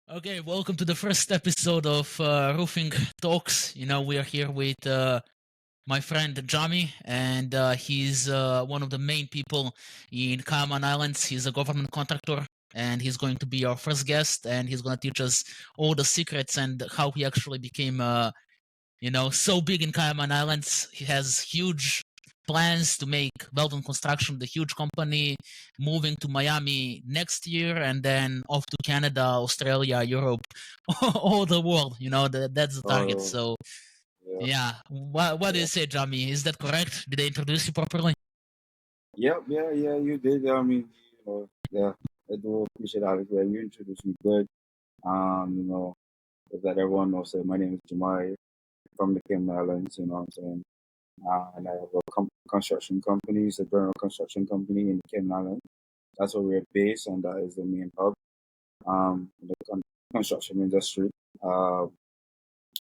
Okay, welcome to the first episode of Roofing Talks. We are here with my friend Jami, and he's one of the main people in Cayman Islands. He's a government contractor, and he's going to be our first guest, and he's going to teach us all the secrets and how he actually became, so big in Cayman Islands. He has huge plans to make Weldon Construction the huge company, moving to Miami next year, and then off to Canada, Australia, Europe, all the world. That's the target. Oh, So yeah, yeah, what do you yeah. say, Jami? Is that correct? Did I introduce you properly? Yep, yeah, yeah, you did. Yeah, I do appreciate Alex. Yeah, you introduced me good. Um, you know, that everyone knows that my name is Jami from the Cayman Islands, you know what I'm saying? And I have a construction company, it's a general construction company in the Cayman Islands. That's where we're based, and that is the main hub in the construction industry. Uh,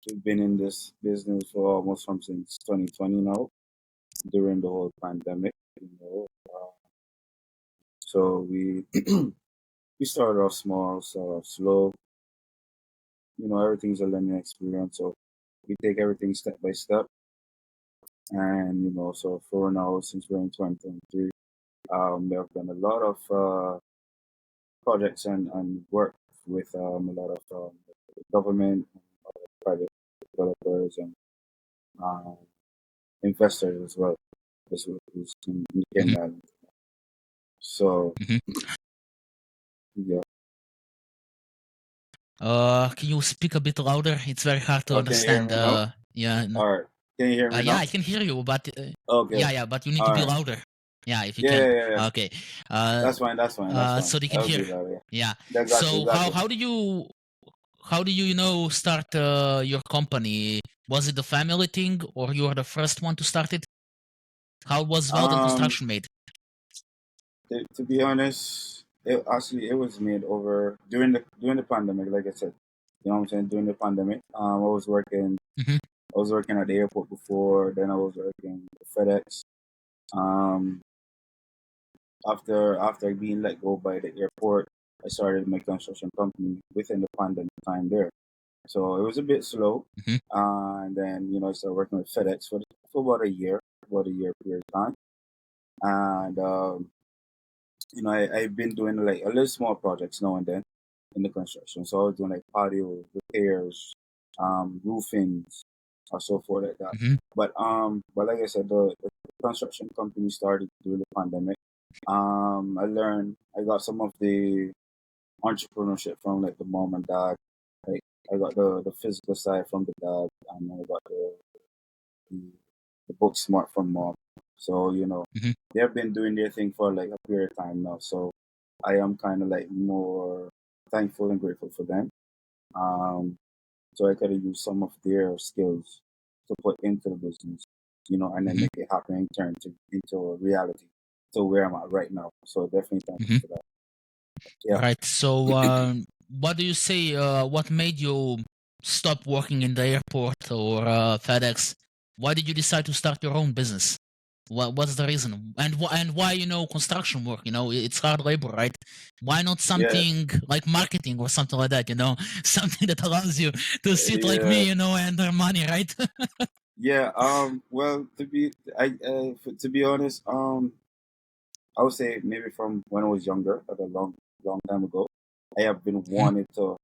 we've been in this business for almost from since 2020 now, during the whole pandemic, you know. So we started off small, started off slow. Everything's a learning experience. So we take everything step by step. And so for now, since we're in 2023, we have done a lot of projects and work with a lot of government, private developers, and um, investors as well. This was in hmm Kenya. So hmm yeah. Can you speak a bit louder? It's very hard to Can you hear understand. me now? Yeah, All right. Can you hear me yeah, now? I can hear you, but Okay. yeah, but you need to All be right. louder. Yeah, if you Yeah, can. yeah, yeah, yeah. Okay. Uh, That's fine. That's fine. That's fine. so they can I'll hear. do that. Yeah. Yeah. Exactly. So how Exactly. how do you start your company? Was it the family thing, or you are the first one to start it? How was Weldon Um, Construction made? to be honest, it was made over during the pandemic. Like I said, you know what I'm saying. During the pandemic, hmm I was working at the airport before. Then I was working at FedEx. Um, after being let go by the airport, I started my construction company within the pandemic time there. So it was a bit slow. hmm And then, I started working with FedEx for about a year period of time. And, I've been doing like a little small projects now and then in the construction. So I was doing like patio repairs, roofings, or so forth like that. hmm But like I said, the construction company started during the pandemic. I got some of the entrepreneurship from like the mom and dad. Like I got the physical side from the dad, and I got the, the book smart from mom. So hmm they have been doing their thing for like a period of time now. So I am kind of like more thankful and grateful for them. Um, so I could have used some of their skills to put into the business, and then hmm make it happen and turn into a reality to where I'm at right now. So definitely thankful hmm for that. All Yeah. right. So, what do you say? What made you stop working in the airport or FedEx? Why did you decide to start your own business? What's the reason? And why construction work? It's hard labor, right? Why not Yeah. something like marketing or something like that? Something that allows you to sit like me, Yeah. and earn money, right? Yeah. Well, to be honest, I would say maybe from when I was younger, like a long time ago, I have been Mhm, wanting to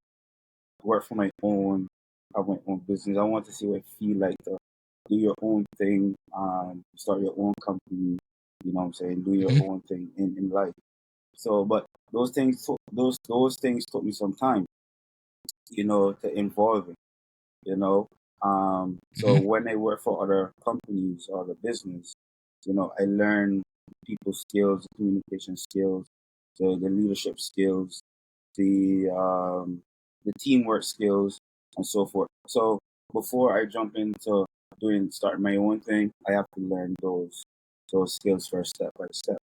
work for my own, have my own business. I want to see what it feel like to do your own thing, start your own company. You know what I'm saying? Do your mhm, own thing in life. So, but those things took me some time, to involve in. You know, so mhm, when I work for other companies or the business, I learn people skills, the communication skills, the leadership skills, the teamwork skills, and so forth. So before I jump into start my own thing, I have to learn those skills first, step by step.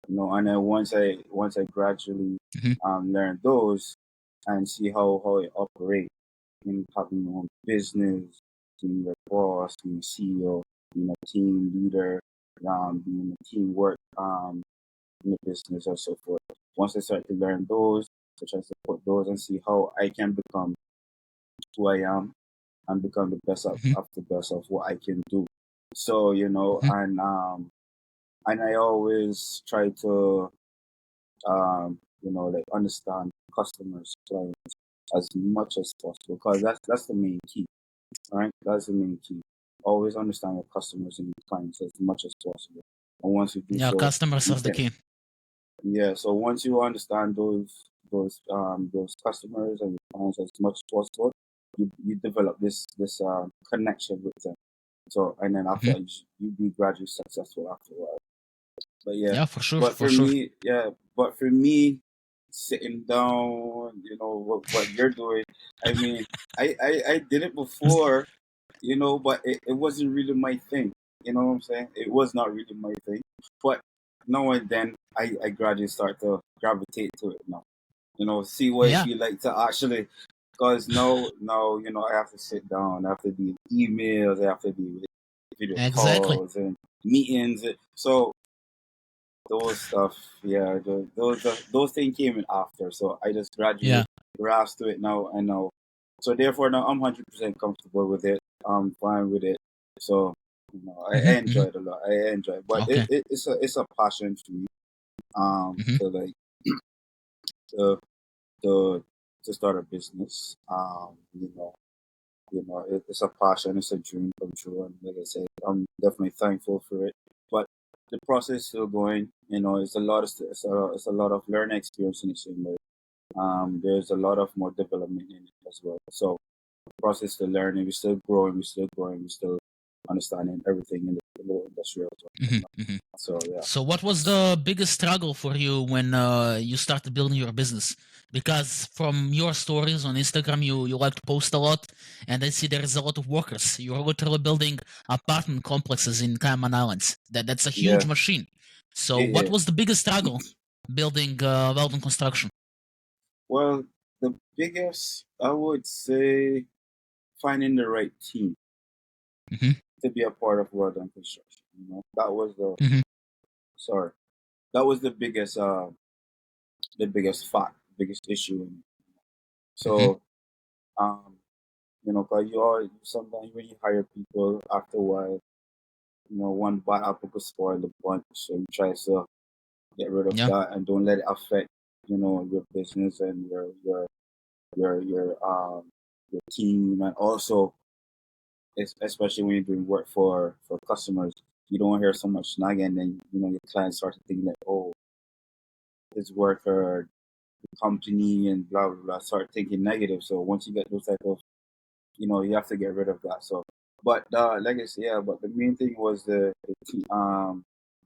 And then once I gradually mhm, learn those and see how I operate in having your own business, being your boss, being a CEO, being a team leader, being a teamwork in the business or so forth. Once I start to learn those, I try to put those and see how I can become who I am and become the best Mhm. of the best of what I can do. So, Mhm. and I always try to like understand customers, clients as much as possible because that's the main key, right? That's the main key. Always understand your customers and your clients as much as possible. And once you do Yeah, so, customers you are the can key. yeah. So once you understand those customers and your clients as much as possible, you develop this connection with them. So and then Mhm. after you be gradually successful afterwards. But yeah, Yeah, for sure, but for for sure. me, yeah, but for me, sitting down, what you're doing. I mean, I did it before, but it wasn't really my thing. You know what I'm saying? It was not really my thing. But now and then, I gradually start to gravitate to it now. See what it Yeah. be like to actually, because now, I have to sit down, I have to do emails, I have to do video Exactly. calls and meetings. So those stuff, yeah, those things came in after. So I just Yeah. gradually grasped to it now. I know. So therefore, now I'm 100% comfortable with it. I'm fine with it. So I Mhm. enjoy Mhm. it a lot. I enjoy it, but Okay. it's a passion for me. Mhm. To like to to to start a business. It's a passion, it's a dream come true, and like I said, I'm definitely thankful for it. But the process is still going. It's a lot of learning experience in the same way. There's a lot of more development in it as well. So the process to learning, we're still growing, we're still understanding everything in the little industrial. Mhm. Mhm. So yeah, So, what was the biggest struggle for you when you started building your business? Because from your stories on Instagram, you like to post a lot, and I see there is a lot of workers. You're literally building apartment complexes in Cayman Islands. That's a huge yeah, machine. So, yeah, what yeah. was the biggest struggle building Weldon Construction? Well, the biggest, I would say, finding the right team Hmm. to be a part of Weldon Construction. That was Hmm. sorry, that was the biggest fact, biggest issue. Hmm. So, um, cause you all sometimes when you hire people after a while, one bad apple could spoil the bunch. So you try to get rid of Yeah. that and don't let it affect, your business and your team, and also especially when you're doing work for customers, you don't hear so much nagging, and then your clients start to think like, oh, his worker company and blah blah blah, start thinking negative. So once you get those type of, you have to get rid of that. So, but like I said, yeah, but the main thing was the team,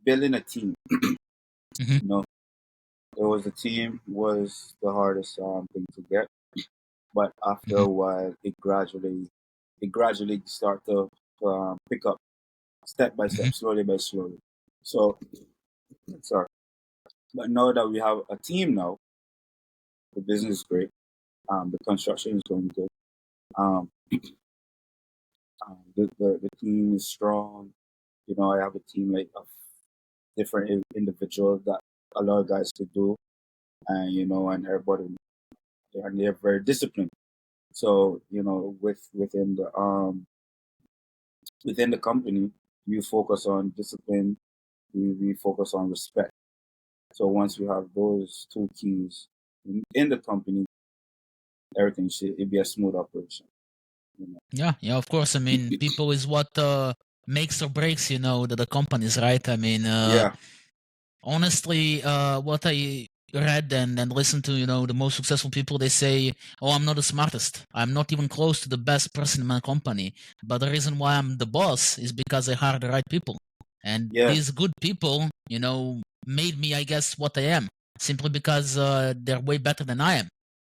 building a team. Hmm. You know, it was the team was the hardest thing to get, but after Hmm. a while, it gradually start to pick up step by Hmm. step, slowly by slowly. So sorry, but now that we have a team now, the business is great. The construction is going good. Um, the team is strong. I have a team like of different individuals that a lot of guys could do, and everybody, and they're very disciplined. So within the company, we focus on discipline. We focus on respect. So once we have those two keys in the company, everything should it be a smooth operation. You know? Yeah, yeah, of course. I mean, people is what makes or breaks, the companies, right? I mean, Yeah, honestly, what I read and listened to, the most successful people, they say, "Oh, I'm not the smartest. I'm not even close to the best person in my company. But the reason why I'm the boss is because I hired the right people, and yeah, these good people, made me, I guess, what I am, simply because they're way better than I am,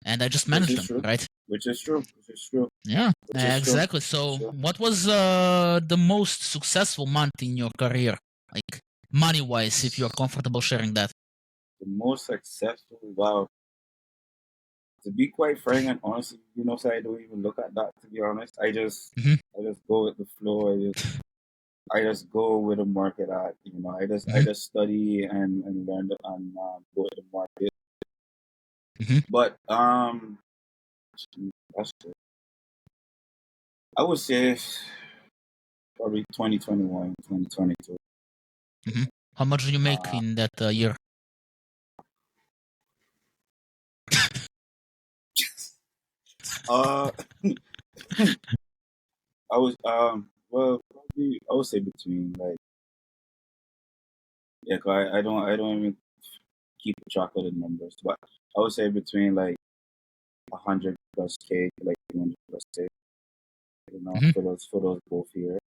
and I just which manage is them, true, right?" which is true, which is true, Yeah, which is true, exactly. which is So, true. what was the most successful month in your career, like money wise, if you're comfortable sharing that? The most successful, wow. To be quite frank and honest, so I don't even look at that. To be honest, Hmm. I just go with the flow. I just go with the market at. I Hmm. just study and learn and go with the market. But that's it. I would say probably 2021, 2022. How much do you make in that year? Uh, I was well, probably I would say between like yeah, 'cause I don't even keep track of the numbers, but I would say between like 100 plus K to like 200 plus K, Mhm. for those both years.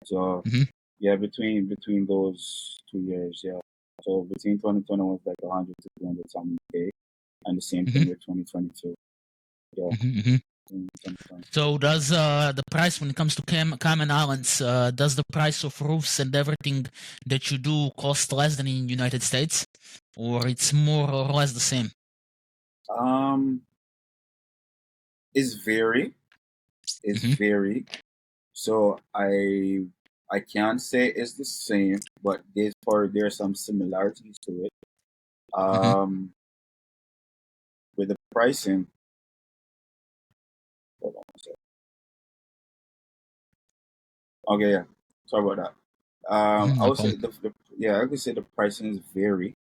So Mhm. yeah, between those 2 years, yeah. So between 2021 was like 100 to 200 something K, and the same Mhm. thing with 2022. Yeah, Mhm. Mhm. in 2020. So does the price when it comes to Cayman Islands, does the price of roofs and everything that you do cost less than in United States, or it's more or less the same? Um, it's vary. It's Mhm. vary. So I can't say it's the same, but there's some similarities to it. Mhm. Um, with the pricing. Hold on a second. Okay, yeah. Sorry about that. I No would say problem. yeah, I could say the pricing is very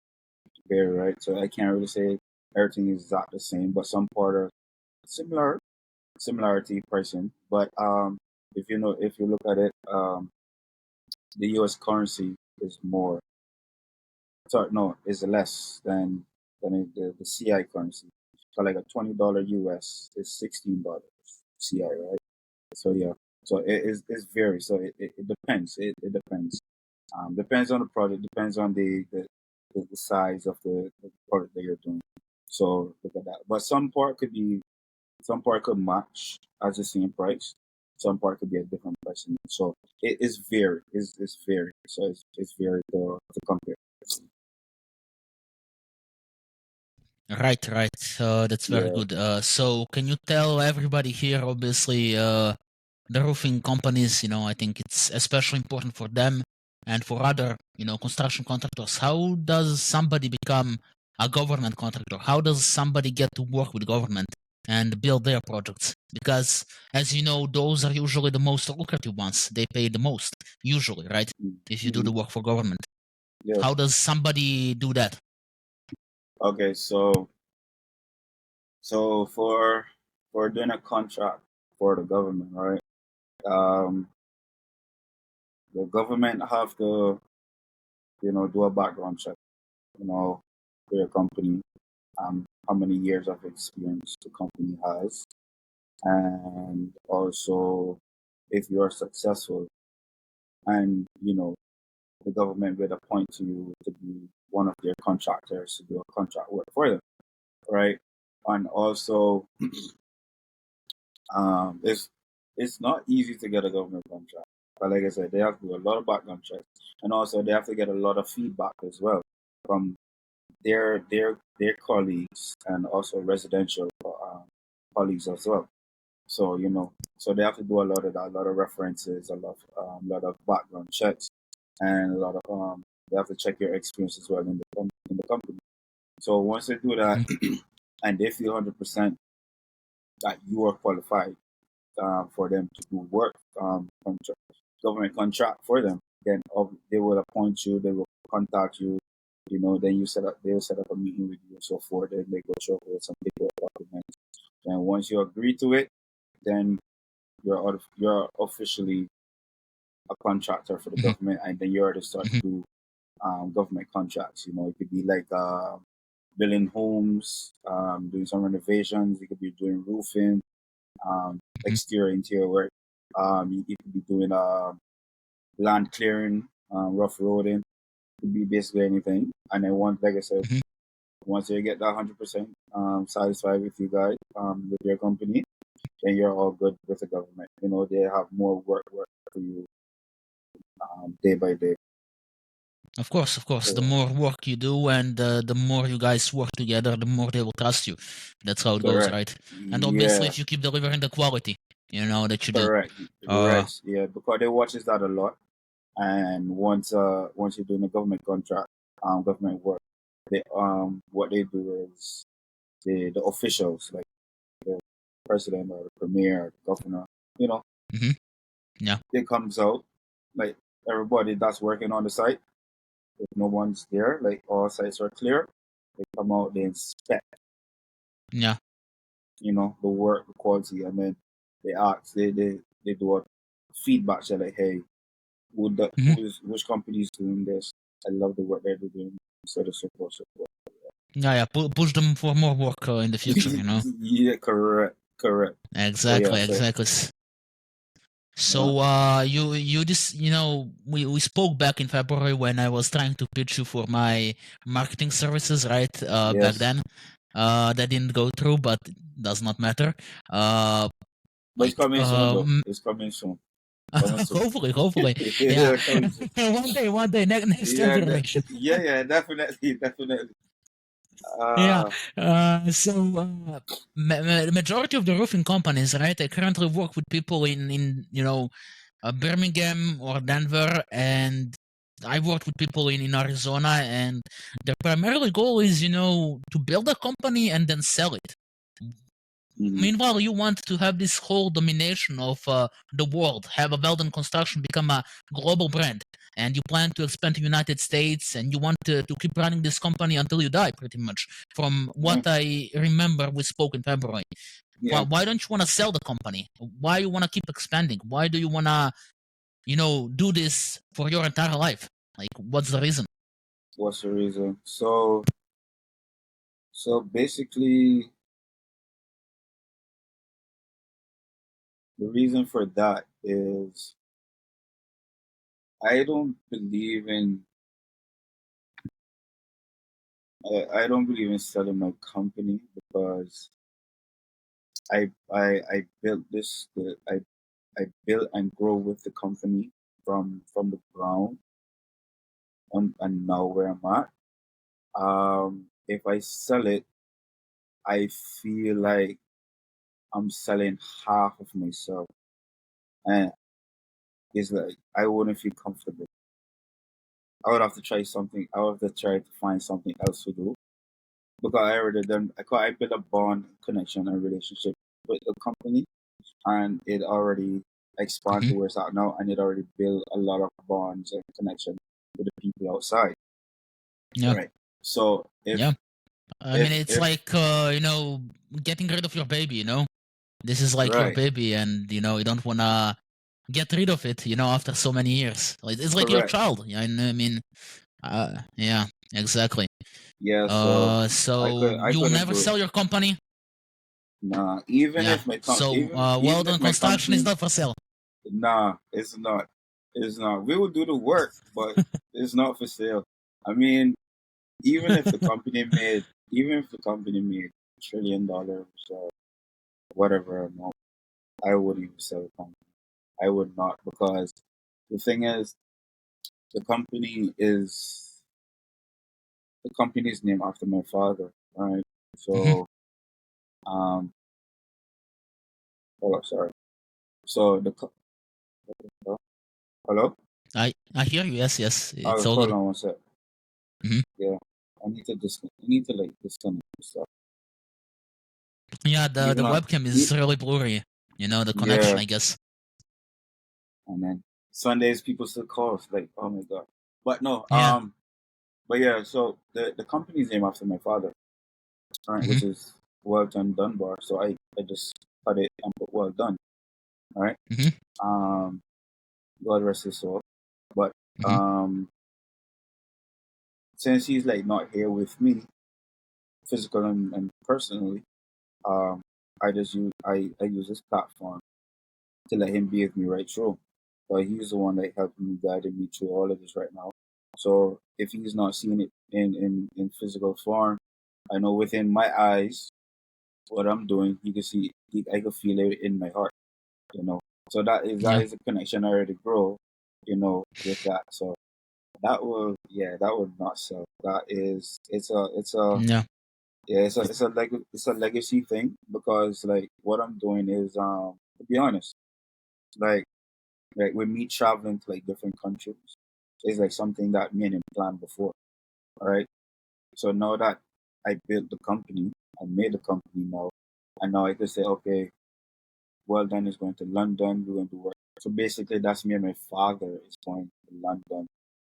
right. So I can't really say everything is exactly the same, but some part are similarity pricing. But if you look at it, the U.S. currency is more. Sorry, no, is less than the CI currency. So like a $20 US is $16 CI, right? So yeah, so it's varies. So it depends. It depends. Depends on the product. Depends on the size of the product that you're doing. So look at that. But some part could match as the same price. Some part could be a different price. So it is varied. It's varied. So it's varied to compare. Right, right. That's very Yeah. good. So can you tell everybody here, obviously, the roofing companies, I think it's especially important for them and for other, construction contractors. How does somebody become a government contractor? How does somebody get to work with government and build their projects? Because, as you know, those are usually the most lucrative ones. They pay the most, usually, right? If you do Mm-hmm. the work for government. Yeah. How does somebody do that? Okay. So for doing a contract for the government, right? Um, the government have to do a background check, for your company, how many years of experience the company has, and also if you are successful, and the government will appoint you to be one of their contractors to do a contract work for them, right? And also, it's not easy to get a government contract, but like I said, they have to do a lot of background checks, and also they have to get a lot of feedback as well from their colleagues and also residential colleagues as well. So so they have to do a lot of that, a lot of references, lot of background checks, and a lot of they have to check your experience as well in the company. So once they do that, Mhm. and they feel 100% that you are qualified for them to do work, government contract for them, then they will appoint you, they will contact you, then they will set up a meeting with you and so forth, and they go show you some paperwork documents. And once you agree to it, then you're officially a contractor for the Mhm. government, and then you already start to Mhm. do government contracts. It could be like building homes, doing some renovations. You could be doing roofing, Mhm. exterior, interior work. You could be doing land clearing, rough roading. It could be basically anything. And then like I said, Mhm. once you get that 100% satisfied with you guys, with your company, then you're all good with the government. They have more work for you day by day. Of course, of course. The So, more work you do and the more you guys work together, the more they will trust you. That's how it goes, correct. right? And obviously, Yeah, if you keep delivering the quality, that you do. correct. Uh, Right. Yeah, because they watches that a lot. And once you're doing a government contract, government work, they what they do is the officials, like the president or the premier, or the governor, you know, Mm-hmm. Yeah. it comes out, like everybody that's working on the site, if no one's there, like all sites are clear, they come out, they inspect, Yeah. you know, the work, the quality, and then they ask, they do a feedback. They're like, hey, Mm-hmm. which company is doing this? I love the work they're doing. Instead of support. Yeah. Yeah. Push them for more work in the future. Yeah, correct. So yeah, Exactly. so Exactly. yeah, So you just we spoke back in February when I was trying to pitch you for my marketing services, right? Back yes. then. That didn't go through, but does not matter. But it's Like coming soon though. It's coming soon. Coming soon. hopefully, yeah. Yeah, coming soon. one day, next Yeah, generation. yeah, definitely. Yeah. Uh So majority of the roofing companies, right? I currently work with people in Birmingham or Denver, and I worked with people in Arizona, and their primary goal is to build a company and then sell it. mhm. Meanwhile, you want to have this whole domination of the world, have a Weldon Construction become a global brand, and you plan to expand to United States, and you want to keep running this company until you die, pretty much. From what Yeah, I remember, we spoke in February. yeah. Why don't you want to sell the company? Why you want to keep expanding? Why do you want to, do this for your entire life? Like, what's the reason? What's the reason? So basically the reason for that is I don't believe in I don't believe in selling my company because I built I built and grow with the company from the ground and now where I'm at. If I sell it, I feel like I'm selling half of myself, and it's like I wouldn't feel comfortable. I would have to try something. I would have to try to find something else to do because I already done. I built a bond, connection, and relationship with the company, and it already expanded Hmm. to where it's at now, and it already built a lot of bonds and connection with the people outside. Yeah, Right. So yeah. I mean, it's if like getting rid of your baby. This is like your right, baby, and you don't wanna get rid of it. After so many years, it's like your correct. child. I mean, yeah, exactly. Yeah. So So I you'll couldn't never do it. sell your company. Nah. Yeah. So Even Weldon if my Construction is company, not for sale. nah, it's not. It's not. We will do the work, but it's not for sale. I mean, even if the company made $1 trillion or whatever amount, I wouldn't even sell the company. I would not because the thing is, the company is the company is named after my father, right? Hmm. So, um, oh, sorry. So hello. I hear you. Yes, yes. It's all Hold good. on one sec. Hmm. Yeah, I need to like disconnect this stuff. Yeah, the Even on, webcam is e- really blurry. The connection, yeah, I guess. and then Sundays people still call us like, oh my god. But no, Yeah. but yeah. So the company's named after my father, right? Hmm. Which is Weldon Dunbar. So I just cut it and put well done, right? Hmm. Um, God rest his soul. But Hmm. um, since he's like not here with me, physical and personally, um, I use this platform to let him be with me right through. But he's the one that helped me, guided me through all of this right now. So if he's not seeing it in physical form, I know within my eyes what I'm doing. He can see, I can feel it in my heart. You know, so that Yeah. is a connection I already grow. You know, with that. So that would not sell. That is it's a Yeah. yeah, it's a legacy thing because like what I'm doing is to be honest, like with me traveling to like different countries is like something that me and him planned before. All right. So now that I built the company, I made the company now, and now I could say, okay, Weldon is going to London, we're going to work. So basically, that's me and my father is going to London.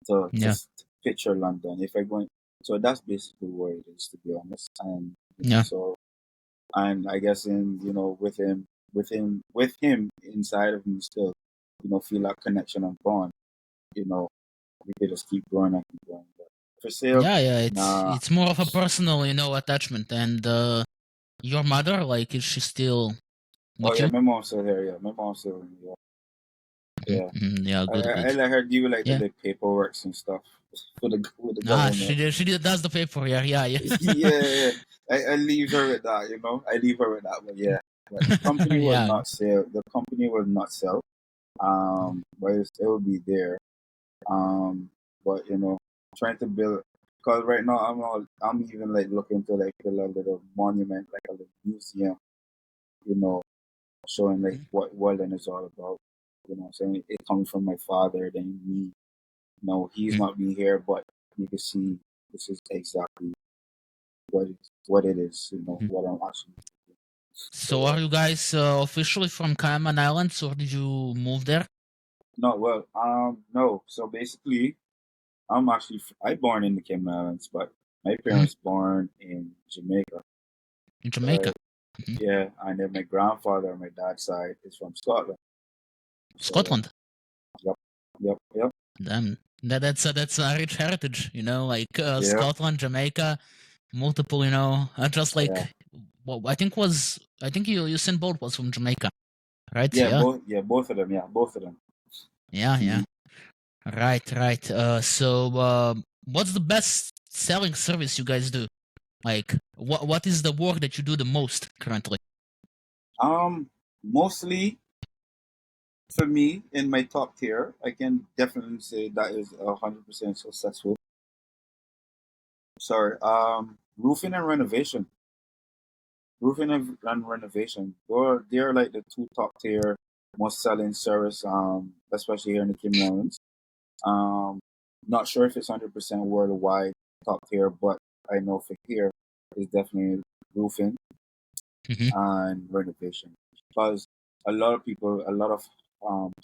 So Yeah. just picture London. If I go, so that's basically where it is, to be honest. And Yeah. so, and I guess in with him inside of me still, feel that connection and bond. We could just keep growing and keep growing. But for sale, Yeah. nah. It's more of a personal, attachment. And your mother, like, is she still Oh with yeah, you? my mom's still here. Yeah, my mom's still here. Yeah. Yeah, I, good, I, I good. let her do like Yeah. the paperwork and stuff for the with the Ah, government. does the paper. Yeah. Yeah. I leave her with that. I leave her with that. But yeah, but the company will Yeah. not sell. The company will not sell. But it will be there. But trying to build. Because right now I'm even like looking to like build a little monument, like a little museum. You know, showing like what Weldon is all about. Saying it comes from my father, then me. He's not being here, but you can see this is exactly what it is. What I'm actually doing. So So are you guys officially from Cayman Islands, or did you move there no, well, no. So basically, I born in the Cayman Islands, but my parents born in Jamaica. in Jamaica? Right? Yeah, and then my grandfather on my dad's side is from Scotland. So Scotland. yep, yep, yep, That's a rich heritage, like yeah, Scotland, Jamaica, multiple, just yeah. like what I think you Usain Bolt was from Jamaica, right? Yeah, Yeah, both of them. Yeah, both of them. yeah. Mhm. Right. So what's the best selling service you guys do? Like, what is the work that you do the most currently? Mostly for me in my top tier, I can definitely say that is 100% successful. Sorry, roofing and renovation. Roofing and renovation. They're like the two top tier most selling service, especially here in the Cayman Islands. Um, Not sure if it's 100% worldwide top tier, but I know for here it's definitely roofing Hmm. and renovation because a lot of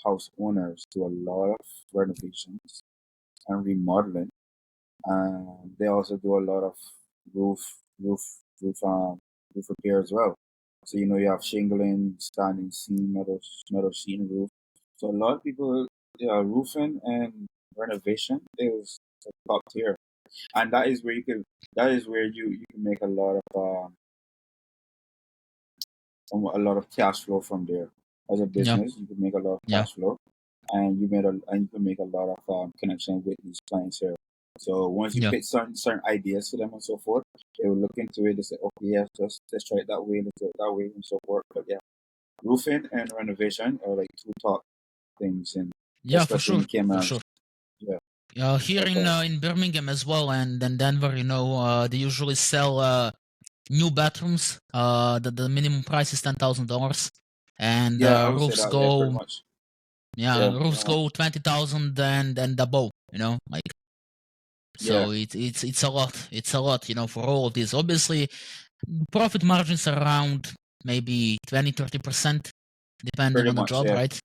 house owners do a lot of renovations and remodeling, and they also do a lot of roof roof roof roof repair as well. So you have shingling, standing seam, metal sheeting roof. So a lot of people, yeah, roofing and renovation is top tier, and that is where you can make a lot of cash flow from there. As a Yeah, business, you can make a lot of yeah, cash flow, and you can make a lot of connection with these clients here. So once you yeah. pitch certain ideas to them and so forth, they will look into it. They say, okay, yeah, let's try it that way, let's do it that way, and so forth. But yeah, roofing and renovation are like two top things, and Yeah, for especially in sure, the Cayman for Islands. sure. Yeah, Here okay. in Birmingham as well, and then Denver, they usually sell new bathrooms. The minimum price is $10,000, and Yeah, I would say that. Yeah, pretty much. Yeah, pretty roofs go much. 20,000 and above. Like, Yeah, so it's a lot. It's a lot, for all of this. Obviously, profit margins are around maybe 20-30%, depending pretty on the much. job, Yeah, right?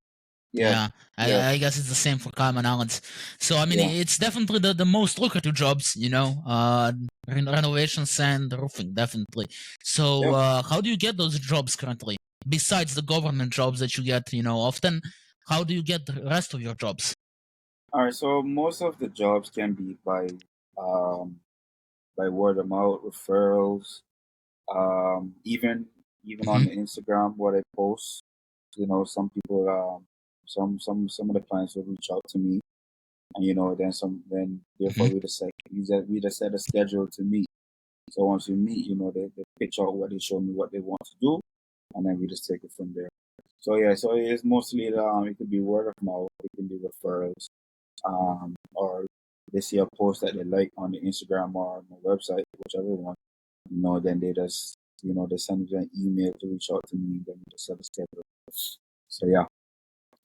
yeah, Yeah, yeah, I guess it's the same for Cayman Islands. So I mean, yeah. it's definitely the most lucrative jobs, renovations and roofing, definitely. So Yep. how do you get those jobs currently? Besides the government jobs that you get, often, how do you get the rest of your jobs? All right. So most of the jobs can be um, by word of mouth referrals. Even on Hmm. the Instagram, what I post, some people, some of the clients will reach out to me, and then therefore Hmm. we just set a schedule to meet. So once we meet, they pitch out what they show me what they want to do, and then we just take it from there. So yeah, so it's mostly it could be word of mouth, it can be referrals, or they see a post that they like on the Instagram or on the website, whichever one, then they send me an email to reach out to me, then we just set a schedule. So yeah,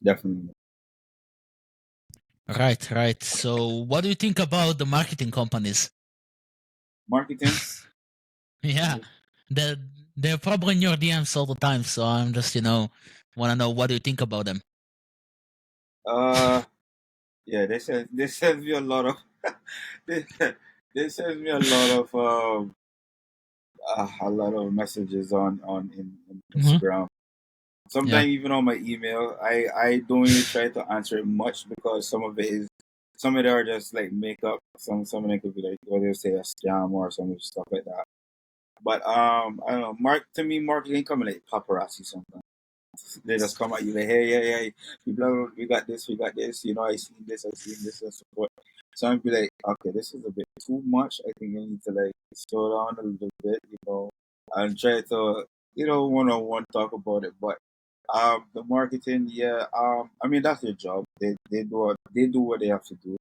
definitely. Right. So what do you think about the marketing companies? Marketing, Yeah, they're probably in your DMs all the time. So I'm just want to know what do you think about them. Yeah, they send me a lot of they, they send me a lot of messages in Mm-hmm. Instagram. Yeah. Sometimes even on my email, I don't even try to answer it much because some of it are just like makeup. Some of it could be like what they say a scam or some stuff like that. But I don't know. Marketing coming like paparazzi sometimes. They just come at you like, hey, yeah, yeah, we got this, we got this. I seen this, and so forth. So I'd be like, okay, this is a bit too much. I think I need to like slow down a little bit, and try to, one on one talk about it. But the marketing, yeah, I mean that's their job. They do what they have to do.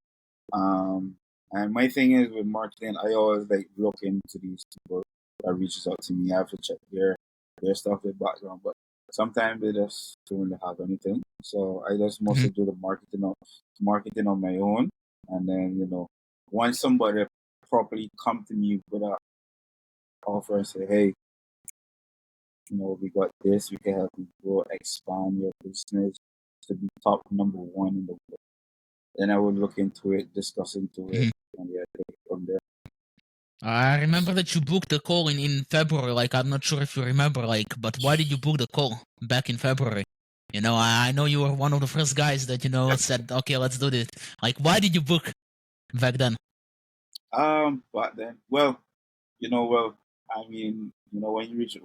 And my thing is with marketing, I always like look into these people that reaches out to me. I have to check their stuff, their background, but sometimes they just don't really have anything. So I just Mm-hmm. mostly do the marketing on my own, and then once somebody properly come to me with a offer and say, hey, we got this, we can help you grow, expand your business to be top number one in the world. Then I would look into it, discuss into it, Mm-hmm. and yeah, take it from there. I remember that you booked the call in February. Like, I'm not sure if you remember, like, but why did you book the call back in February? I know you were one of the first guys that, said, okay, let's do this. Like, why did you book back then? But then, well, I mean, when you reach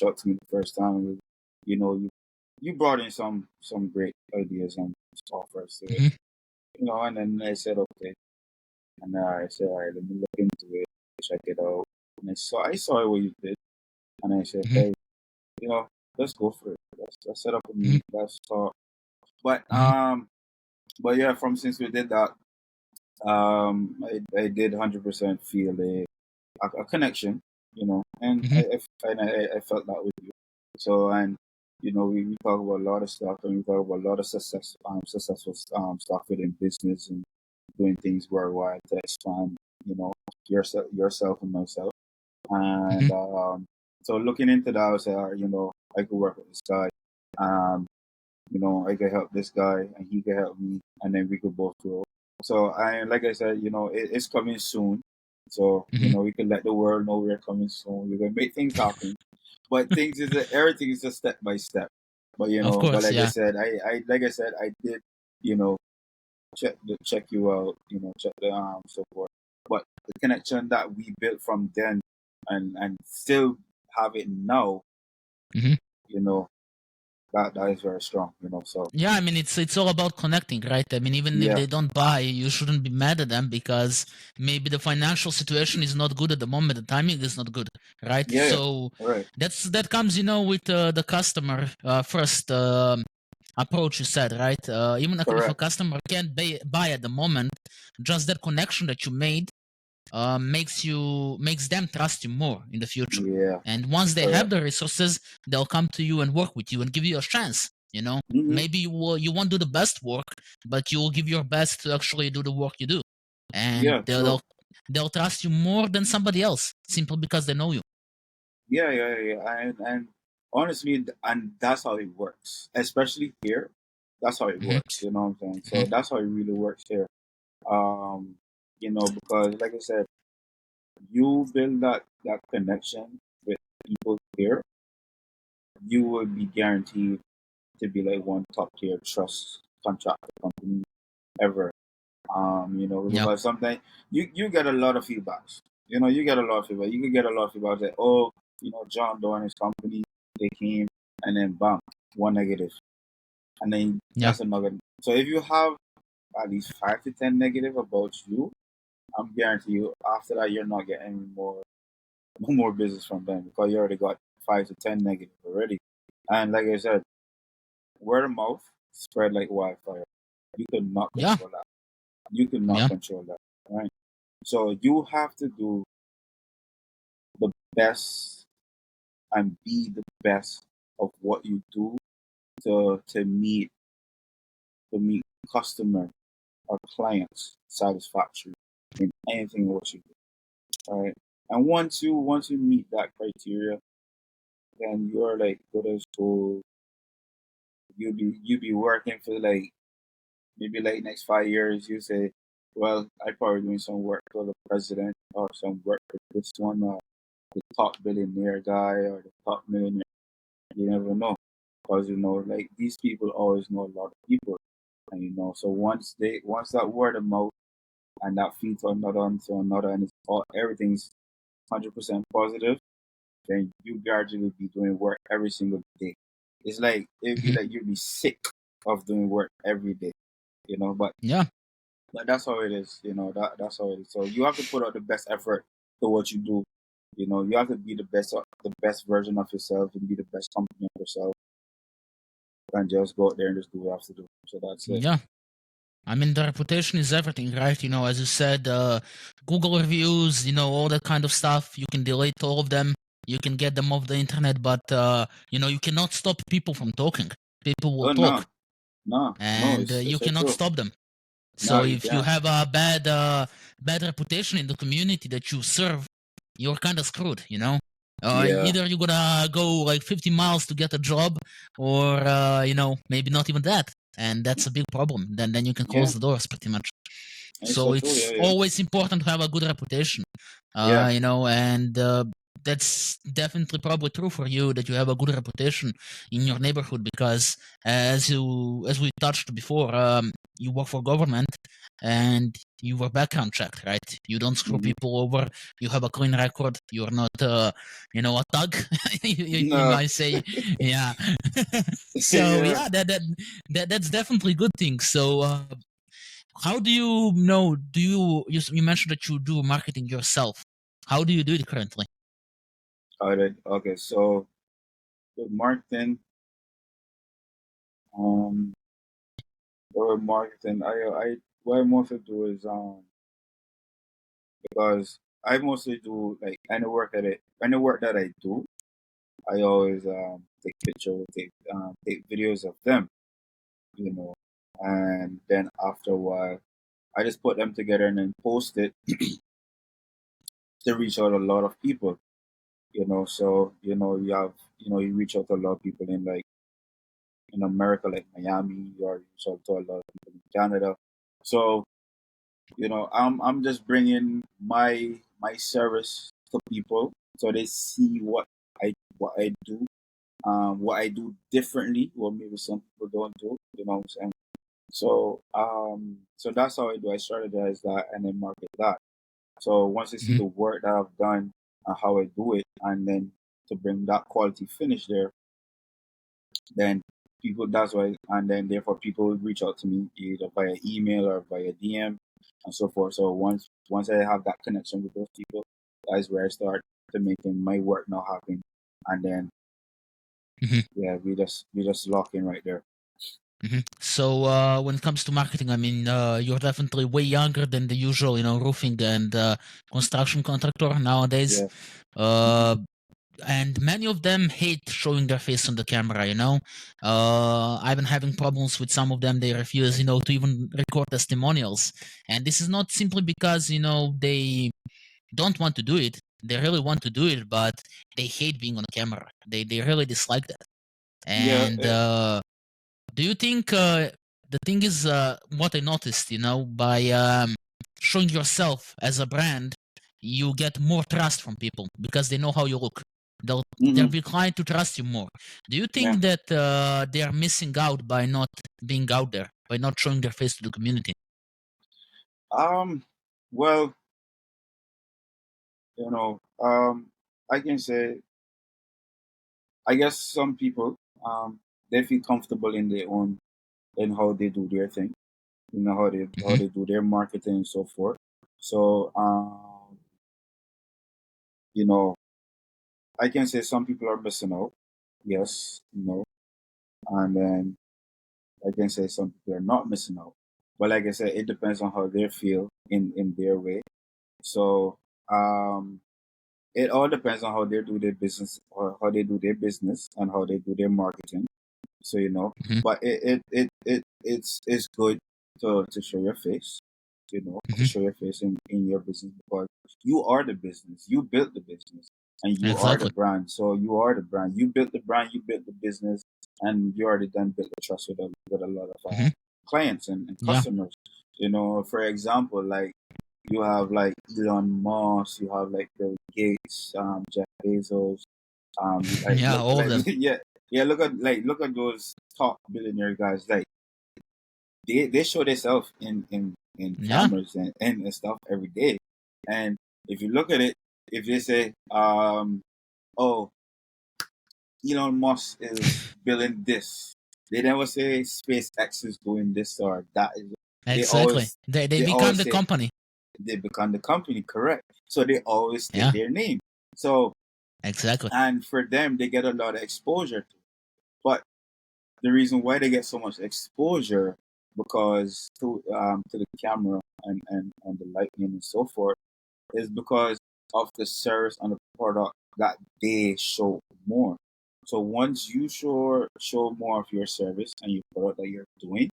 out to me the first time, you brought in some great ideas and offers to it, Mm-hmm. and then I said okay, and I said all right, let me look into it, check it out, and I saw what you did, and I said, Mm-hmm. hey, let's go for it, let's set up a Mm-hmm. meet, let's talk, but Mm-hmm. yeah, from since we did that, I did 100% feel a connection, and Mm-hmm. I felt that with you. So, and we talk about a lot of stuff, and we talk about a lot of successful stuff within business and doing things worldwide to expand, yourself and myself. Mm-hmm. And so looking into that, I was I could work with this guy. Um, I could help this guy, and he could help me, and then we could both grow. So, like I said, it's coming soon. So, Mm-hmm. we can let the world know we're coming soon. We're gonna make things happen. But everything is just step by step. But Of but course, like I yeah. said, I did, you know, check you out, check the support. But the connection that we built from then and still have it now, Mm-hmm. you know, that is very strong, So Yeah, I mean it's all about connecting, right? I mean, even if yeah, they don't buy, you shouldn't be mad at them because maybe the financial situation is not good at the moment, the timing is not good, right? yeah, yeah. So All right, that comes, with the customer first approach you said, right? Even if a correct. customer can't buy at the moment, just that connection that you made makes them trust you more in the future. Yeah, And once they have correct. the resources, they'll come to you and work with you and give you a chance. Mm-hmm. Maybe you won't do the best work, but you will give your best to actually do the work you do, and Yeah, they'll true. they'll, they'll trust you more than somebody else simply because they know you. Yeah, yeah, yeah. And honestly, and that's how it works. Especially here, that's how it Hmm. works. You know what I'm saying? Hmm. So that's how it really works here. Um, because like I said, you build that connection with people here, you will be guaranteed to be like one top tier trust contractor company ever. Yeah, Because sometimes you get a lot of feedbacks. You get a lot of feedback. You can get a lot of feedback that, oh, John Doe and his company, they came and then bam, one negative. And then yeah, that's another. So if you have at least 5 to 10 negative about you, I'm guarantee you after that you're not getting any more no more business from them because you already got 5 to 10 negative already. And like I said, word of mouth spread like wildfire. You could not yeah, control that. You could not yeah. control that. Right? So you have to do the best and be the best of what you do to meet customer or clients satisfaction in anything what you do. All right. And once you meet that criteria, then you are like good as gold. You be working for like maybe like next 5 years. You say, well, I probably doing some work for the president or some work for this one, the top billionaire guy or the top millionaire. You never know, because like these people always know a lot of people, and so once that word of mouth and that feeds another to another, and everything's 100% positive, then you gradually be doing work every single day. It's like it'd be Mhm. like you'd be sick of doing work every day, but Yeah. that's how it is, that's how it is. So you have to put out the best effort to what you do. You have to be the best version of yourself and be the best company of yourself, and just go out there and just do what you have to do. So that's it. Yeah. I mean, the reputation is everything, right? As you said, Google reviews, all that kind of stuff. You can delete all of them. You can get them off the internet, but you cannot stop people from talking. People will Oh talk, no, no, no, and it's you so cannot true. stop them. No, So you if you can't. have a bad reputation in the community that you serve, you're kind of screwed. Yeah, Either you're gonna go like 50 miles to get a job, or maybe not even that, and that's a big problem. Then you can yeah, close the doors pretty much. it's So so true. it's Yeah, yeah, always important to have a good reputation, yeah. and that's definitely probably true for you that you have a good reputation in your neighborhood because as we touched before, you work for government and you were background checked, right? You don't screw Hmm. people over. You have a clean record. You're not, a thug. you No, might say, yeah. So yeah. yeah, that's definitely a good thing. So how do you know? You mentioned that you do marketing yourself? How do you do it currently? All right. Okay. So with marketing, um, with marketing, I what I mostly do is because I mostly do like any work that I do, I always take pictures, take videos of them, you know, and then after a while, I just put them together and then post it to reach out a lot of people, So you reach out to a lot of people in America, like Miami, or you reach out to a lot of people in Canada. So I'm just bringing my service to people so they see what I do, what I do differently, what maybe some people don't do. You know what I'm saying? So that's how I do. I strategize that and then market that. So once they see Mhm. the work that I've done and how I do it, and then to bring that quality finish there, then people that's why and then therefore people would reach out to me either via email or via DM and so forth. So once I have that connection with those people, that's where I start to making my work now happen. And then Mhm. yeah, we just lock in right there. Mhm. So when it comes to marketing, I mean, you're definitely way younger than the usual, roofing and construction contractor nowadays. Yeah. Hmm. Uh, and many of them hate showing their face on the camera. I've been having problems with some of them. They refuse, to even record testimonials, and this is not simply because they don't want to do it. They really want to do it, but they hate being on camera. They really dislike that. Yeah. And do you think the thing is what I noticed, by showing yourself as a brand, you get more trust from people because they know how you look. They'll Hmm. be inclined to trust you more. Do you Yeah. think that they are missing out by not being out there, by not showing their face to the community? Well, I can say, I guess some people they feel comfortable in how they do their thing, how Hmm. they do their marketing and so forth. So you know, I can say some people are missing out. Yes, and then I can say some people are not missing out. But like I said, it depends on how they feel in their way. So it all depends on how they do their business, or how they do their business, and how they do their marketing. So Hmm. but it's good to show your face. to Hmm. show your face in your business, because you are the business. You built the business and you are the Exactly. brand. So you are the brand. You built the brand, you built the business, and you already done built the trust with a lot of Hmm. clients and Yeah. customers. For example, like you have like Elon Musk, you have like Bill Gates, Jeff Bezos, like Yeah, look all of like them. yeah, look at those top billionaire guys. Like they show themselves in Yeah. cameras and stuff every day. And if you look at it, if they say, oh, Elon Musk is building this, they never say SpaceX is doing this or that. They Exactly. always They they become always the say company. they become the company, correct? So they always state Yeah. their name. So Exactly. and for them, they get a lot of exposure. But the reason why they get so much exposure, because to the camera and the lightning and so forth, is because of the service and the product that they show more. So once you show more of your service and your product that you're doing,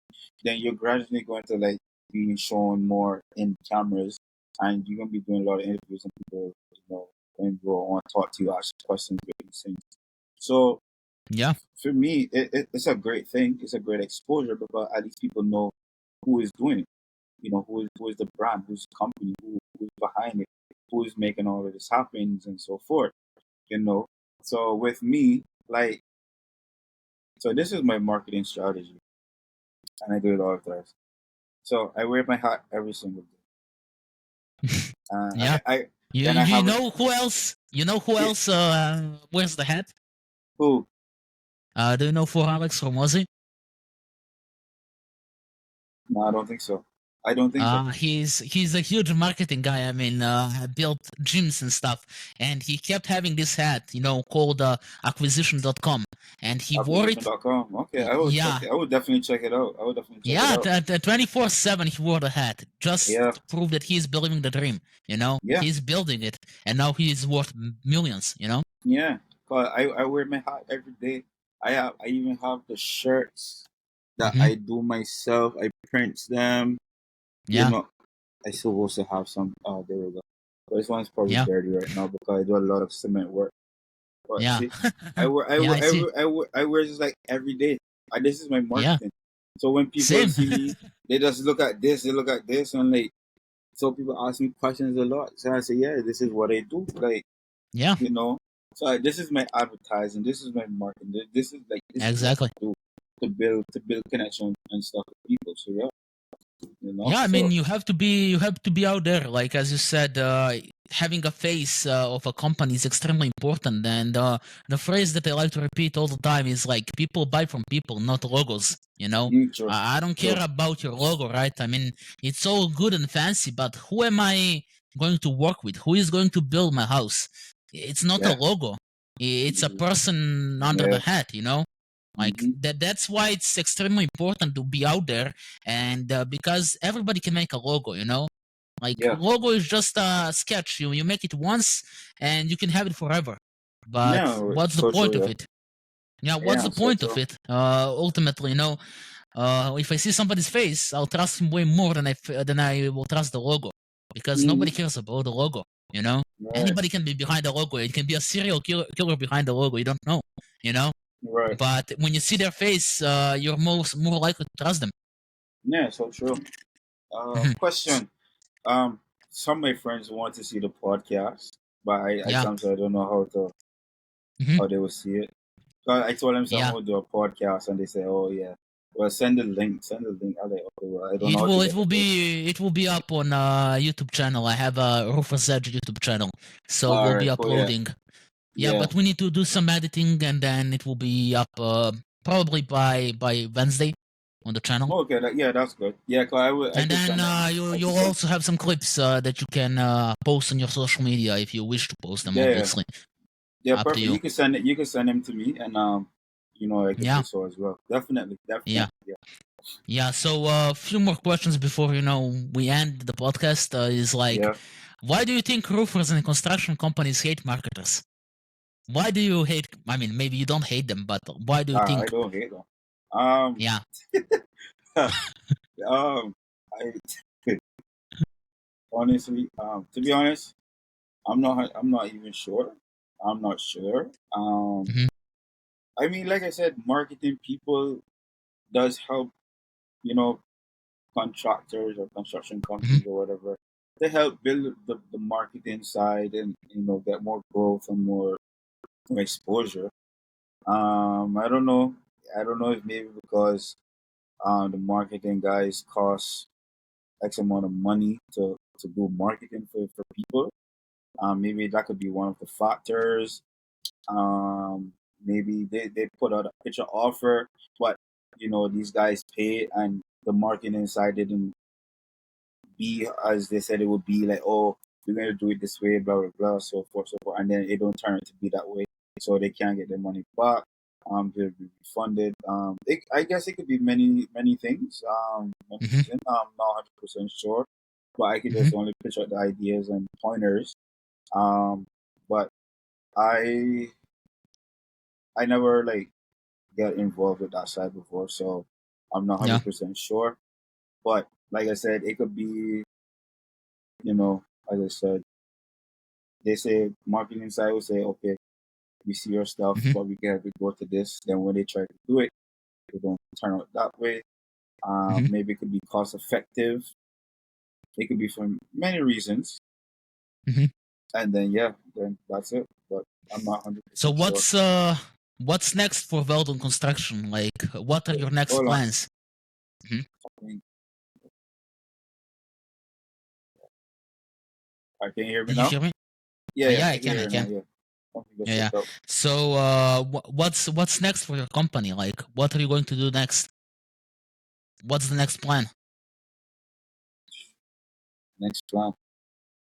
then you're gradually going to like be shown more in cameras, and you're gonna be doing a lot of interviews, and people, when you want to talk to you, ask questions, with these things. So Yeah. for me, it's a great thing. It's a great exposure, because at least people know who is doing it. Who is the brand, who's the company, who's behind it, who is making all of this happen, and so forth. You know. So with me, like, so this is my marketing strategy, and I do it all the time. So I wear my hat every single day. Yeah. I You then I you have it. know who else? You know who Yeah, else wears the hat? who? Do you know for Alex Ramosi? No, I don't think so. I don't think so. He's a huge marketing guy. I mean, built gyms and stuff, and he kept having this hat, called acquisition.com, and he wore it. Acquisition.com. Okay, I will check Yeah, it. I would definitely check it out. I would definitely check it yeah, out. 24/7 he wore the hat just Yeah, to prove that he's believing the dream. yeah. He's building it, and now he's worth millions. Yeah, 'cause I wear my hat every day. I even have the shirts that Hmm. I do myself. I print them. You Yeah, know, I still also have some. Oh, there we go. But this one's probably yeah, dirty right now because I do a lot of cement work. But yeah, see, I wear I yeah. wear I I see. wear I wear, I wear this like every day. This is my Yeah, marketing. So when people same. see me, they just look at this. They look at this, and like, so people ask me questions a lot. So I say, yeah, this is what I do. Like, Yeah, you know. So this is my advertising. This is my marketing. This is what exactly. I do to build connection and stuff with people. So yeah, Yeah, I mean, So you have to be out there. Like as you said, having a face of a company is extremely important. And the phrase that I like to repeat all the time is like, people buy from people, not logos. true, I don't true. care about your logo, right? I mean, it's all good and fancy, but who am I going to work with? Who is going to build my house? It's not a Yeah, logo. It's a person under the yeah, hat. Like mm-hmm. that's why it's extremely important to be out there, and because everybody can make a logo. Like Yeah, logo is just a sketch. You make it once and you can have it forever, but yeah. what's the So point true. of Yeah, it? Yeah, what's yeah. the So point of true. it? Ultimately, if I see somebody's face, I'll trust him way more than I will trust the logo, because nobody Mm-hmm. cares about the logo. you know Right, Anybody can be behind the logo. It can be a serial killer behind the logo. You don't know. you know right. but when you see their face, you're more likely to trust them. Yeah, so true. Mhm. Question. Some of my friends want to see the podcast, but I Yeah. sometimes I don't know Hmm. how they will see it. I told them Yeah. someone would do a podcast, and they say, "Oh yeah, well send the link, send the link." I'm like, "Okay, well I don't know It how to will it get will the link." be up on YouTube channel. I have a Rufus Edge YouTube channel, so All we'll be right, cool. Yeah, uploading. Yeah, yeah. but we need to do some editing, and then it will be up probably by Wednesday on the channel. Okay, yeah, that's good. Yeah, 'cause I And could then send them. I you'll could send. also have some clips that you can post on your social media if you wish to post them. Yeah, yeah, Obviously, yeah, up to perfect. you. You can send it. You can send them to me, and I could do Yeah, so as well. Definitely, yeah, definitely. Yeah, yeah. So a few more questions before we end the podcast. Is like, yeah. why do you think roofers and construction companies hate marketers? Why do you hate? I mean, maybe you don't hate them, but why do you I think? don't hate them. Um, Yeah. um, I honestly, to be honest, I'm not even sure. I'm not sure. Hmm. I mean, like I said, marketing people does help, you know, contractors or construction Hmm. companies or whatever. They help build the marketing side and get more growth and more exposure. I don't know. I don't know if maybe because the marketing guys cost X amount of money to do marketing for people. Maybe that could be one of the factors. Maybe they put out a picture offer, but these guys paid and the marketing side didn't be as they said it would be, like, oh, we're going to do it this way, blah blah blah, so forth, and then it don't turn it to be that way, so they can't get their money back. They'll be refunded. I guess it could be many things. Many Hmm. reasons. I'm not 100% sure, but I could Hmm. just only pitch out the ideas and pointers. But I I never like get involved with that side before, so I'm not Yeah. 100% sure. But like I said, it could be, you know, as I said, they say marketing side will say, okay, we see your stuff, Hmm. but we can have to go to this. Then when they try to do it, it don't turn out that way. Hmm. Maybe it could be cost effective. It could be for many reasons. Hmm. And then yeah, then that's it. But I'm not So 100% sure. what's next for Weldon Construction? Like, what are your next Hold on. plans? Hmm. Can you hear me Did you now? hear me? Yeah, yeah, Yeah, I I can can. hear I you now. can. Yeah, something just Yeah, yeah. slipped out. So, what's next for your company? Like, what are you going to do next? What's the next plan? Next plan,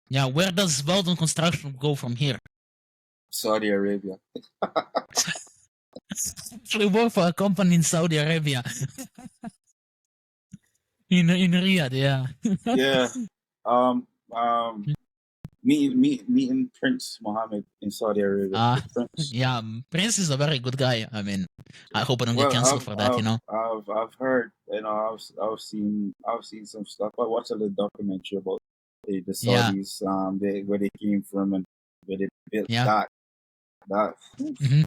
Yeah, where does Weldon Construction go from here? Saudi Arabia. Actually, work for a company in Saudi Arabia, in Riyadh. Yeah. Yeah. Um. Um. Meeting Prince Mohammed in Saudi Arabia. uh The Prince. yeah. Prince is a very good guy. I mean, I hope I don't get Well, canceled for that. I've heard, I've seen some stuff. I watched a little documentary about the Yeah. Saudis, where they came from and where they built Yeah. that. Hmm.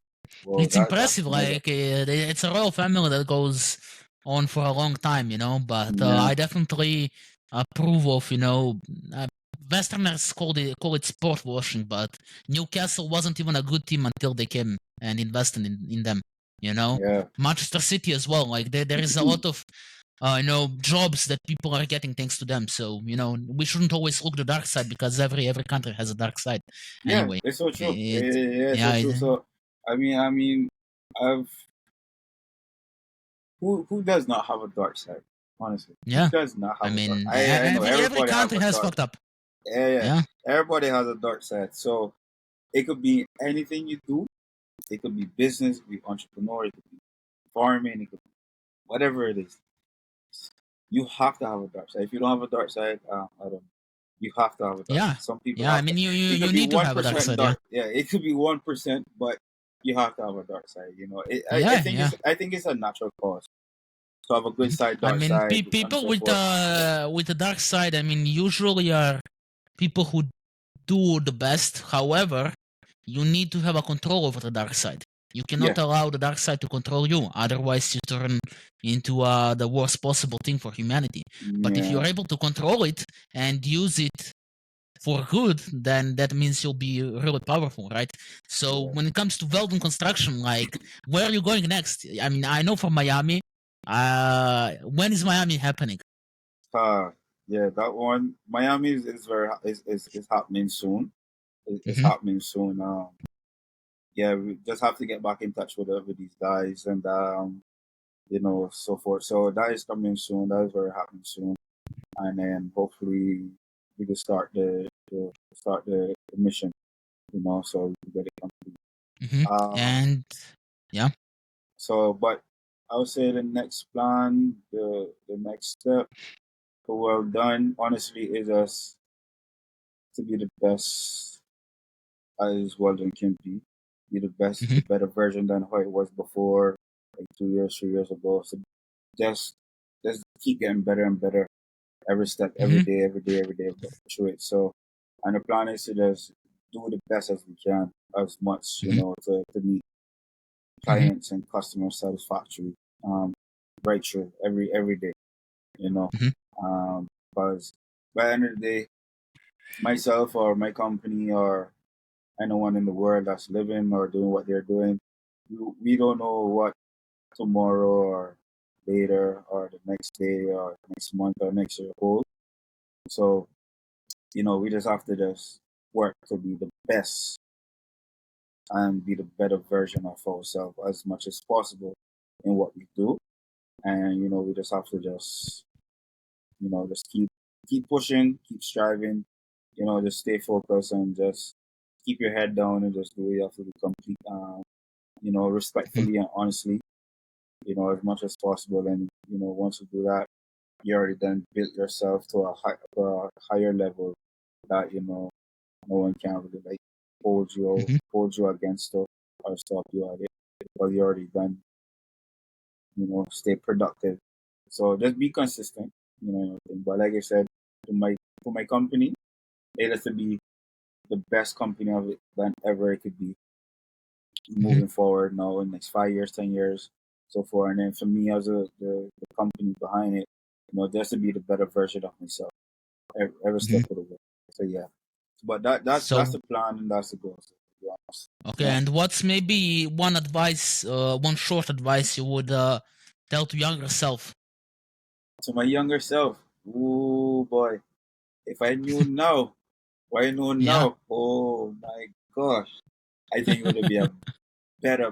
Well, It's that's impressive. mega. Like, it's a royal family that goes on for a long time. But Yeah, I definitely approve of uh, Westerners call it sport washing, but Newcastle wasn't even a good team until they came and invested in them. You know, yeah, Manchester City as well. Like, there is a lot of jobs that people are getting thanks to them. So we shouldn't always look the dark side, because every country has a dark side. yeah. Anyway, It's so true. it Yeah, it's so yeah. true. So, I mean, I've who does not have a dark side? Honestly, who Yeah. does not I have a dark? mean, I know every everybody have country a has dark. fucked up. Yeah, yeah. Yeah. Everybody has a dark side. So it could be anything you do. It could be business, it could be entrepreneur, it could be farming, it could be whatever it is. You have to have a dark side. If you don't have a dark side, I don't. You have to have a dark Yeah. side. Some people Yeah. I have to. mean, It you could be need to one have a dark percent side. Yeah. dark. Yeah, it could be 1%, but you have to have a dark side. I Yeah. think Yeah. it's a natural cause to have a good Mhm. side, I dark mean, side, and people so forth. with the dark side, I mean, usually are people who do the best. However, you need to have a control over the dark side. You Yeah, cannot allow the dark side to control you. Otherwise, you turn into the worst possible thing for humanity. But if yeah, you're able to control it and use it for good, then that means you'll be really powerful, right? So yeah. when it comes to Weldon Construction, like, where are you going next? I mean, I know from Miami. When is Miami happening? Yeah, that one. Miami is very is happening soon. It's Hmm. happening soon. Yeah, we just have to get back in touch with these guys and so forth. So that is coming soon. That is very happening soon, and then hopefully we can start the mission. So we get it complete. Hmm. Um, And yeah. but I would say the next plan, the next step for well done, honestly, is us to be the best as well done can be the best, Hmm. the better version than how it was before, like 2 years, 3 years ago. So just just keep getting better and better. every step, Mm-hmm. every day, through it. So, and the plan is to just do the best as we can, as much, Mm-hmm. to meet Mm-hmm. clients and customer satisfactory, um, right through every day, you know, Mm-hmm. because by the end of the day, myself or my company or anyone in the world that's living or doing what they're doing, we don't know what tomorrow or later or the next day or next month or next year holds. So, we just have to just work to be the best and be the better version of ourselves as much as possible in what we do. And, we just have to just keep pushing, keep striving, just stay focused and just keep your head down and just do what you have to do complete, Mm-hmm. respectfully and honestly, as much as possible. And, once you do that, you already then built yourself to a higher level that, no one can really like Mm-hmm. hold you against it or stop you at it because you already done, stay productive. So just be consistent, but like I said, to my company, it has to be the best company of it than ever it could be Mm-hmm. moving forward now in the next 5 years, 10 years, so forth. And then for me as the company behind it, just to be the better version of myself every Mm-hmm. step of the way. So yeah. But that's So the plan and that's the goal. So, to be honest. okay, Yeah. and what's maybe one short advice you would tell to younger self? To my younger self, oh boy, if I knew now, what I know Yeah. now, oh my gosh, I think it would be a better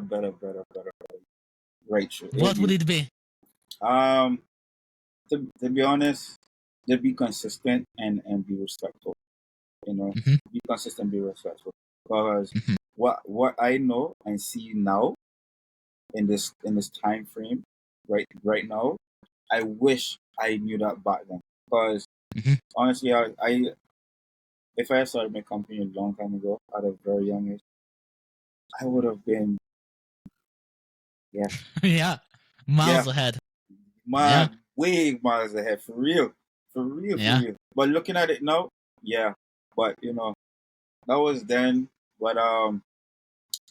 right through. It would What would be it be? um to be honest, just be consistent and be respectful. Mm-hmm. Be consistent, be respectful. Because Mm-hmm. what I know and see now in this time frame, right now, I wish I knew that back then. Because Mm-hmm. honestly, I if I had started my company a long time ago at a very young age, I would have been, yeah, Yeah. yeah, Miles ahead. Yeah. way miles ahead, for real, for real, for Yeah. real. But looking at it now, yeah, but that was then.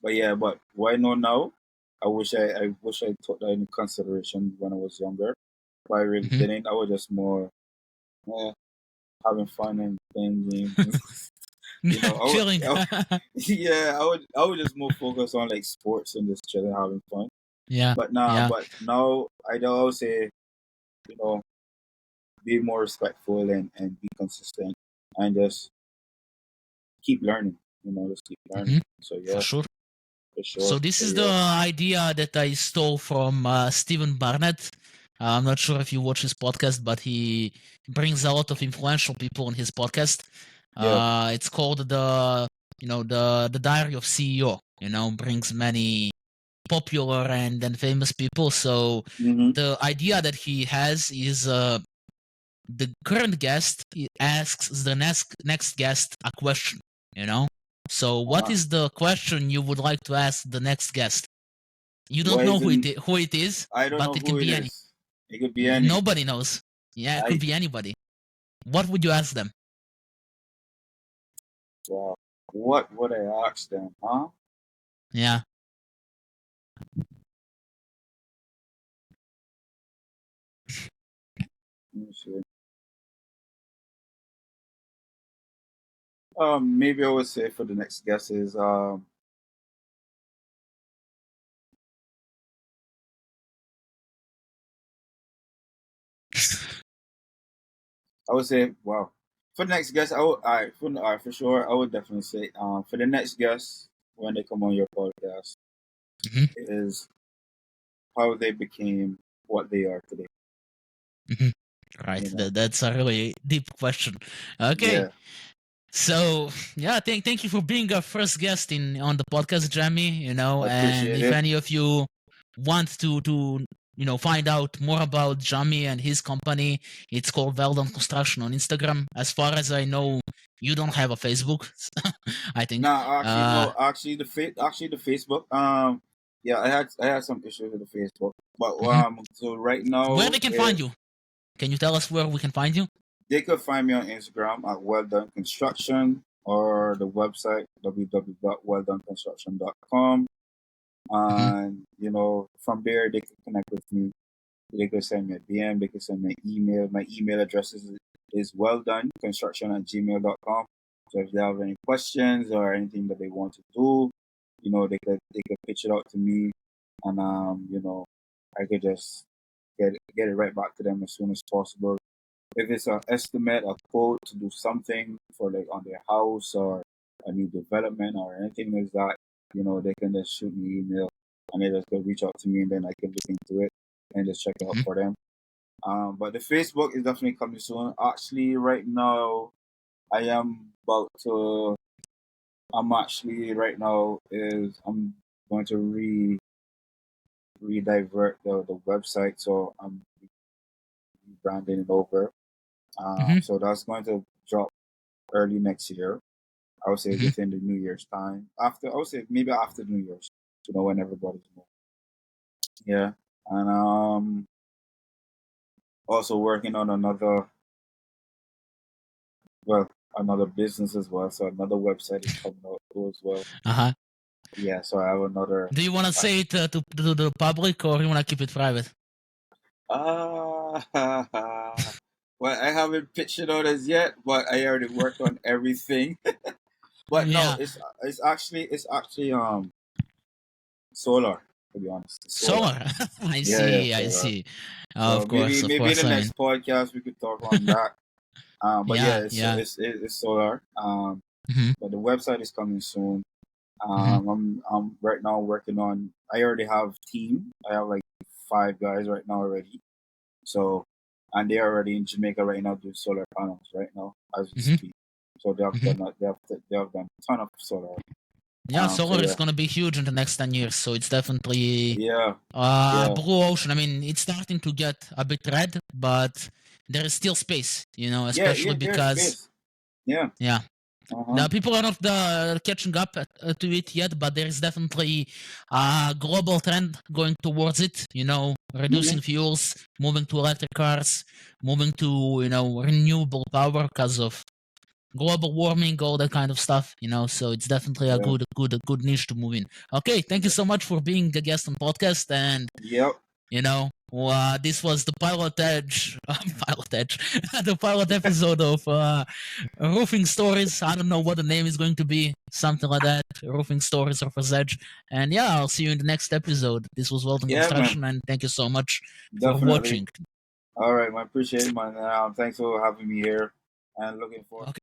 But yeah, but what I know now, I wish I took that into consideration when I was younger. But I really Mm-hmm. didn't. I was just more eh, having fun and playing games. Chilling. Yeah, I would just more focus on like sports and just chilling, having fun. Yeah. Yeah. But now I'd always say, you know, be more respectful and be consistent and just keep learning. Just keep learning. Mm-hmm. So For yeah, sure. for sure. So this So is the yeah, idea that I stole from Stephen Barnett. I'm not sure if you watch his podcast, but he brings a lot of influential people on his podcast. yeah. It's called the Diary of CEO. Brings many popular and then famous people. So Mm-hmm. the idea that he has is the current guest asks the next guest a question. You know. So what Uh-huh. is the question you would like to ask the next guest? You don't Why know is it? who it is, I don't but know it can who it be any. is. It could be any. Nobody knows. Yeah, it could I be anybody. What would you ask them? Wow. What would I ask them? Huh? Yeah. Let me see. Maybe I would say for the next guess is I would say, wow. For the next guest, for sure, I would definitely say, for the next guest, when they come on your podcast, hmm is how they became what they are today. hmm Right. You know, That's a really deep question. Okay. yeah, So yeah, thank you for being our first guest in on the podcast, Jami. I And appreciate if it. any of you want to find out more about Jami and his company, it's called Weldon Construction on Instagram. As far as I know, you don't have a Facebook, I think. Nah, actually, Uh, no, actually the Facebook. Yeah, I had some issues with the Facebook, but mhm. so right Where now, they can find you? Can you tell us where we can find you? they could find me on Instagram at Weldon Construction or the website www.weldonconstruction.com. And from there they can connect with me. They could send me a DM. They could send me an email. My email address is weldonconstruction@gmail.com. So if they have any questions or anything that they want to do, they could pitch it out to me, and I could just get it right back to them as soon as possible. If it's an estimate, a quote to do something for like on their house or a new development or anything like that, they can just shoot me an email and they just go reach out to me, and then I can look into it and just check it out for them. But the Facebook is definitely coming soon. Actually, right now, I am about to. I'm actually right now I'm going to redivert the website, so I'm rebranding it over. So that's going to drop early next year. I would say within the New Year's time. I would say maybe after New Year's, when everybody's moving. Yeah, and also working on another business as well. So another website is coming out as well. Yeah, so I have another. Do you want to say it to the public, or you want to keep it private? Well, I haven't pitched it out as yet, but I already worked on everything. But no, it's actually solar, to be honest. Solar. I see. So of course, maybe in the next podcast we could talk on that. But it's solar. But the website is coming soon. I'm right now working on. I already have team. I have like 5 guys right now already. So, and they're already in Jamaica right now doing solar panels right now as we speak. So they have done a ton of solar. Yeah, solar is gonna be huge in the next 10 years. So it's definitely blue ocean. I mean, it's starting to get a bit red, but there is still space. Especially because now people are not catching up to it yet, but there is definitely a global trend going towards it. Reducing fuels, moving to electric cars, moving to renewable power because of global warming, all that kind of stuff. So it's definitely a good niche to move in. Okay, thank you so much for being a guest on podcast, and this was the pilot the pilot episode of Roofing Stories. I don't know what the name is going to be, something like that, Roofing Stories of Edge. And I'll see you in the next episode. This was Weldon Construction, and thank you so much for watching. All right, I appreciate it, man. Thanks for having me here, and looking forward.